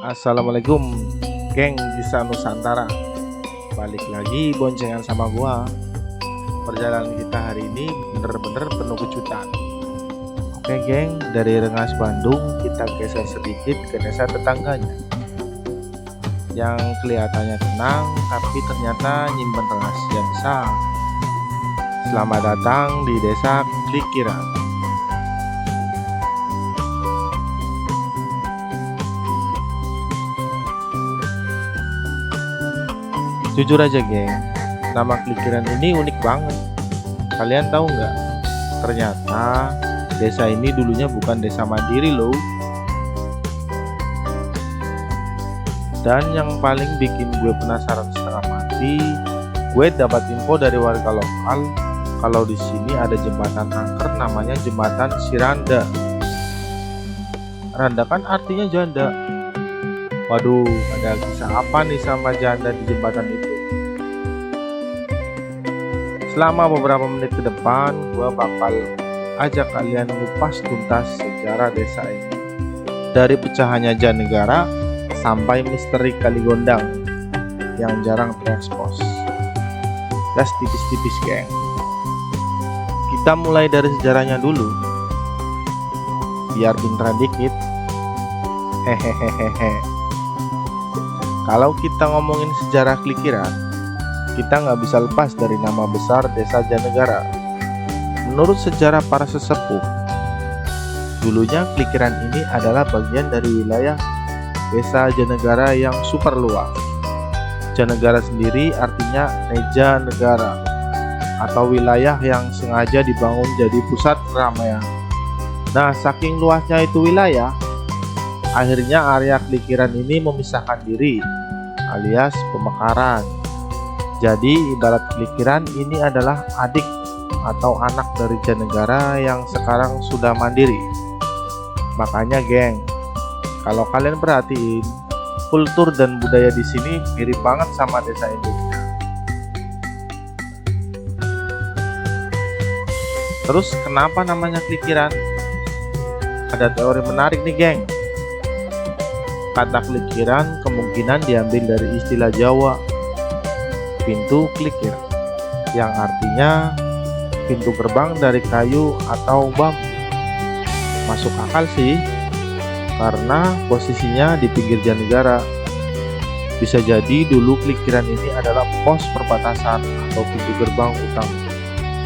Assalamualaikum, geng Desa Nusantara. Balik lagi boncengan sama gua. Perjalanan kita hari ini bener-bener penuh kejutan. Oke geng, dari Rengas Bandung kita geser sedikit ke desa tetangganya yang kelihatannya tenang tapi ternyata nyimpen rahasia besar. Selamat datang di Desa Klikiran. Jujur aja geng, nama Klikiran ini unik banget. Kalian tahu nggak? Ternyata desa ini dulunya bukan desa mandiri loh. Dan yang paling bikin gue penasaran setengah mati, gue dapat info dari warga lokal kalau di sini ada jembatan angker namanya jembatan Siranda. Randa kan artinya janda. Waduh, ada kisah apa nih sama janda di jembatan itu? Selama beberapa menit ke depan, gua bakal ajak kalian ngupas tuntas sejarah desa ini. Dari pecahannya Janegara sampai misteri Kaligondang yang jarang terekspos. Gas tipis-tipis geng. Kita mulai dari sejarahnya dulu. Biar pinteran dikit. Hehehehe. Kalau kita ngomongin sejarah Klikiran, kita nggak bisa lepas dari nama besar Desa Janegara. Menurut sejarah para sesepuh, dulunya Klikiran ini adalah bagian dari wilayah Desa Janegara yang super luas. Janegara sendiri artinya Neja Negara atau wilayah yang sengaja dibangun jadi pusat keramaian. Nah, saking luasnya itu wilayah, akhirnya area Klikiran ini memisahkan diri alias pemekaran. Jadi ibarat Klikiran ini adalah adik atau anak dari Janegara yang sekarang sudah mandiri. Makanya geng, kalau kalian perhatiin, kultur dan budaya di sini mirip banget sama desa induknya. Terus kenapa namanya Klikiran? Ada teori menarik nih geng. Kata Klikiran kemungkinan diambil dari istilah Jawa pintu klikir, yang artinya pintu gerbang dari kayu atau bambu. Masuk akal sih, karena posisinya di pinggir Janegara. Bisa jadi dulu Klikiran ini adalah pos perbatasan atau pintu gerbang utama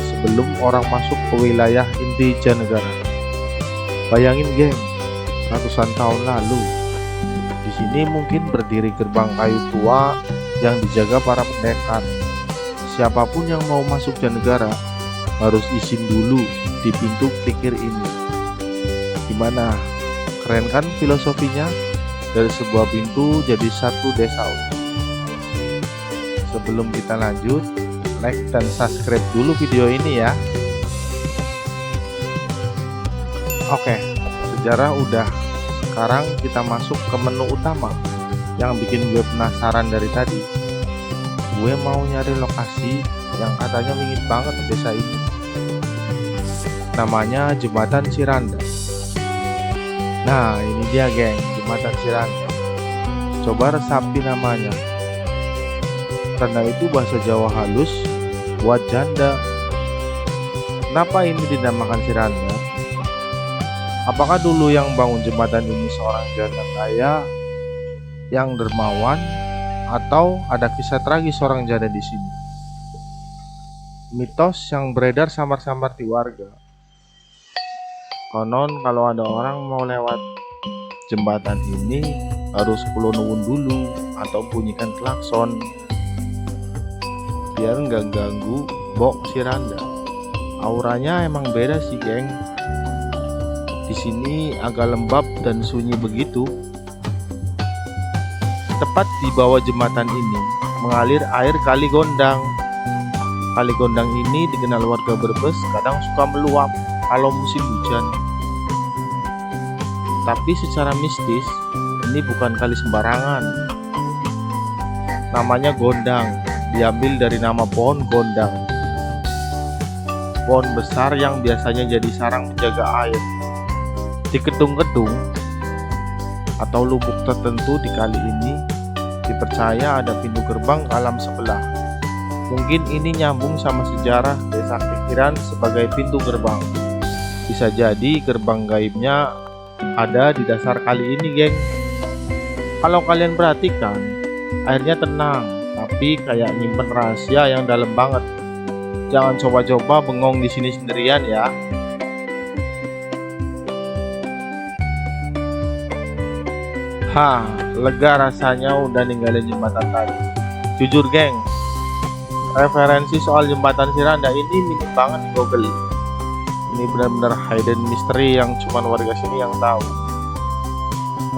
sebelum orang masuk ke wilayah inti Janegara. Bayangin geng, ratusan tahun lalu di sini mungkin berdiri gerbang kayu tua yang dijaga para pendekar. Siapapun yang mau masuk Janegara harus izin dulu di pintu Klikir ini. Gimana? Keren kan filosofinya? Dari sebuah pintu jadi satu desa. Sebelum kita lanjut, like dan subscribe dulu video ini ya. Oke, sejarah udah. Sekarang kita masuk ke menu utama yang bikin gue penasaran dari tadi. Gue mau nyari lokasi yang katanya mirip banget desa ini. Namanya Jembatan Siranda. Nah, ini dia geng, Jembatan Siranda. Coba resapi namanya. Karena itu bahasa Jawa halus buat janda. Kenapa ini dinamakan Siranda? Apakah dulu yang bangun jembatan ini seorang janda kaya yang dermawan, atau ada kisah tragis seorang janda di sini? Mitos yang beredar samar-samar di warga. Konon kalau ada orang mau lewat jembatan ini harus kulo nuwun dulu atau bunyikan klakson biar nggak ganggu Bok Siranda. Auranya emang beda sih geng. Di sini agak lembab dan sunyi begitu. Tepat di bawah jembatan ini mengalir air Kali Gondang. Kali Gondang ini dikenal warga Brebes kadang suka meluap kalau musim hujan. Tapi secara mistis, ini bukan kali sembarangan. Namanya Gondang, diambil dari nama pohon gondang. Pohon besar yang biasanya jadi sarang menjaga air. Di gedung-gedung atau lubuk tertentu di kali ini dipercaya ada pintu gerbang ke alam sebelah. Mungkin ini nyambung sama sejarah desa Klikiran sebagai pintu gerbang. Bisa jadi gerbang gaibnya ada di dasar kali ini, geng. Kalau kalian perhatikan, airnya tenang, tapi kayak nyimpen rahasia yang dalam banget. Jangan coba-coba bengong di sini sendirian ya. Lega rasanya udah ninggalin jembatan tadi. Jujur, geng, referensi soal jembatan Siranda ini minim banget di Google. Ini benar-benar hidden mystery yang cuman warga sini yang tahu.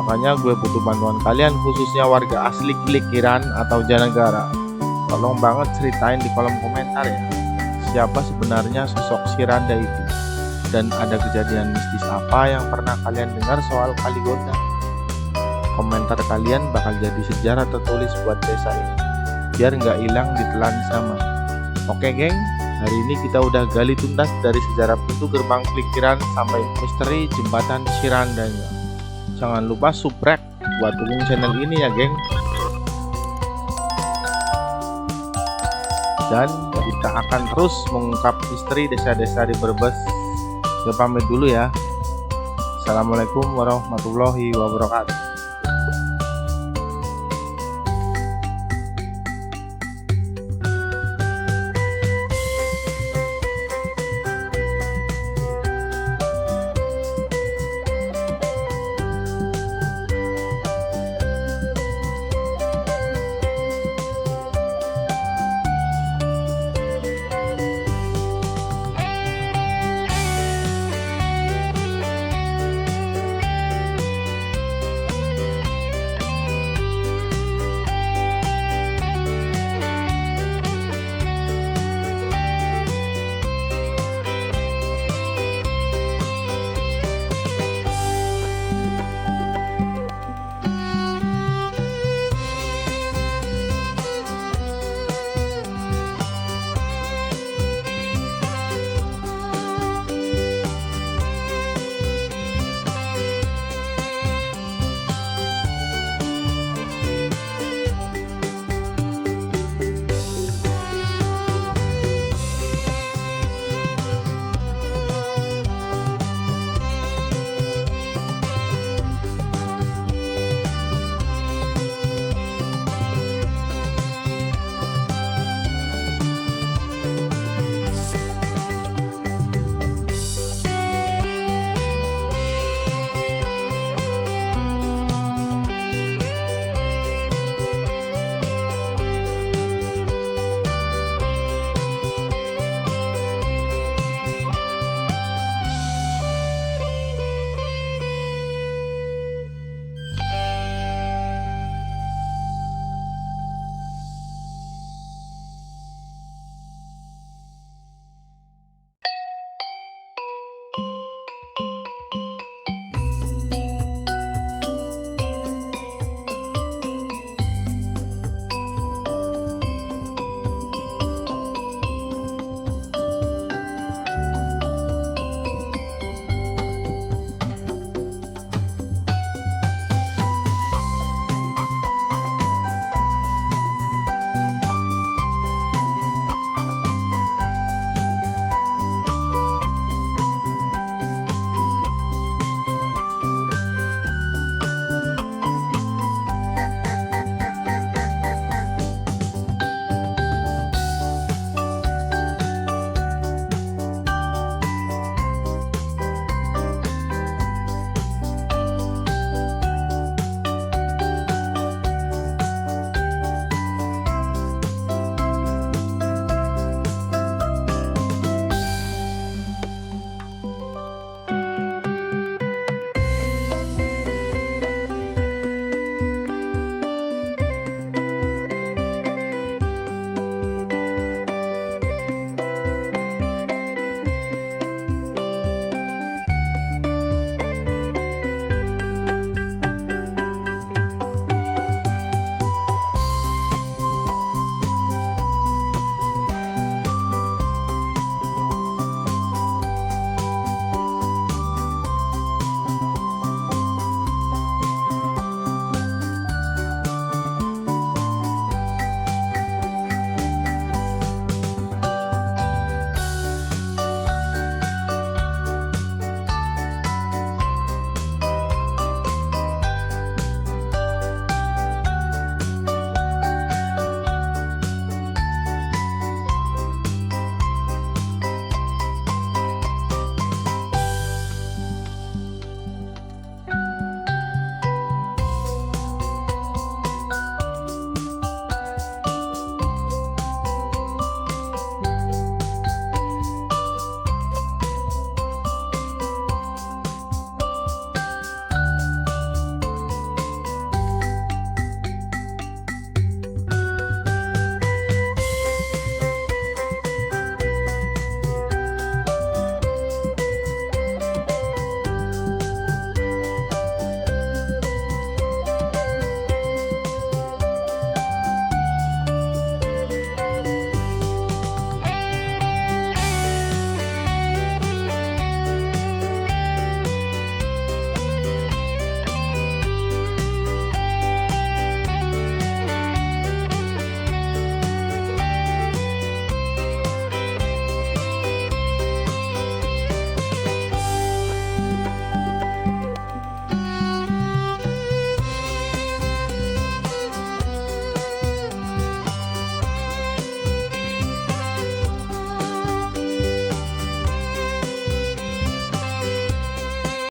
Makanya gue butuh bantuan kalian, khususnya warga asli Klikiran atau Janegara. Tolong banget ceritain di kolom komentar ya, siapa sebenarnya sosok Siranda itu, dan ada kejadian mistis apa yang pernah kalian dengar soal Kaligonda. Komentar kalian bakal jadi sejarah tertulis buat desa ini, biar nggak hilang ditelan zaman. Oke, geng, hari ini kita udah gali tuntas dari sejarah pintu gerbang Klikiran sampai misteri jembatan Sirandanya. Jangan lupa subscribe buat dukung channel ini ya, geng. Dan kita akan terus mengungkap misteri desa-desa di Brebes. Saya pamit dulu ya. Assalamualaikum warahmatullahi wabarakatuh.